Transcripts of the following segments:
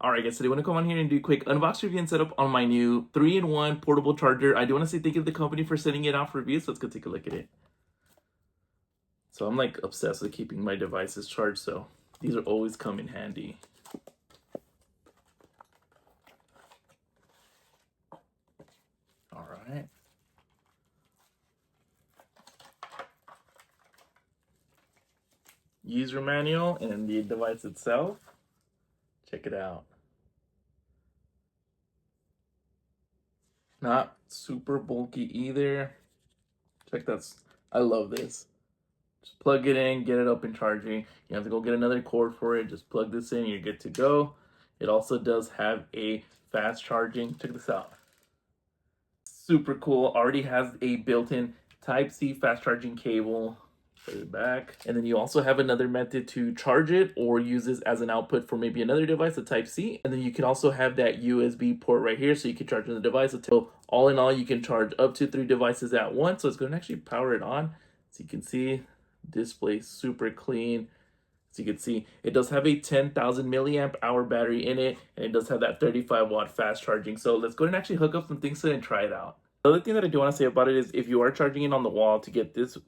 Alright guys, today I want to come on here and do a quick unbox review and setup on my new 3-in-1 portable charger. I do want to say thank you to the company for sending it out for review, so let's go take a look at it. So I'm like obsessed with keeping my devices charged, so these are always come in handy. Alright. User manual and the device itself. Check it out. Not super bulky either. Check that. I love this. Just plug it in, get it up and charging. You have to go get another cord for it. Just plug this in, you're good to go. It also does have a fast charging. Check this out. Super cool. Already has a built-in Type-C fast charging cable. Put it back. And then you also have another method to charge it or use this as an output for maybe another device, a Type-C. And then you can also have that USB port right here so you can charge the device. So all in all, you can charge up to 3 devices at once. So it's going to actually power it on. So you can see display super clean. As you can see, it does have a 10,000 milliamp hour battery in it, and it does have that 35-watt fast charging. So let's go ahead and actually hook up some things and try it out. The other thing that I do want to say about it is if you are charging it on the wall to get this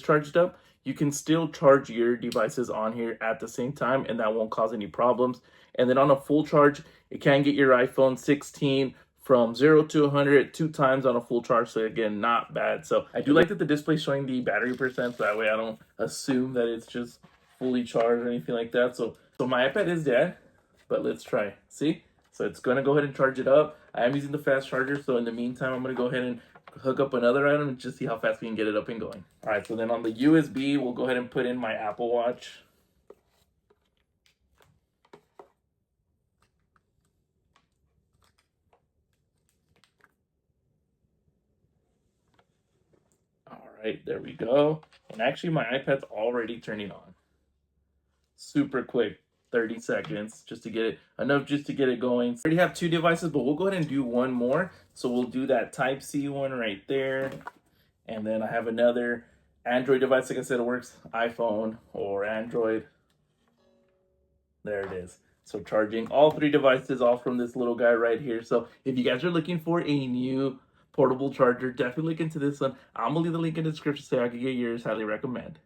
charged up, you can still charge your devices on here at the same time, and that won't cause any problems. And then on a full charge, it can get your iPhone 16 from 0 to 100 2 times on a full charge. So again, not bad. So I do like that the display is showing the battery percent, so that way I don't assume that it's just fully charged or anything like that. So my iPad is dead, but let's try. See? So it's going to go ahead and charge it up. I am using the fast charger, so in the meantime, I'm going to go ahead and hook up another item and just see how fast we can get it up and going. All right, so then on the USB, we'll go ahead and put in my Apple Watch. All right, there we go. And actually, my iPad's already turning on. Super quick. 30 seconds just to get it enough just to get it going. I already have 2 devices, but we'll go ahead and do one more. So we'll do that Type-C one right there. And then I have another Android device. Like I said, it works iPhone or Android. There it is. So charging all 3 devices all from this little guy right here. So if you guys are looking for a new portable charger, definitely look into this one. I'm gonna leave the link in the description so I can get yours. Highly recommend.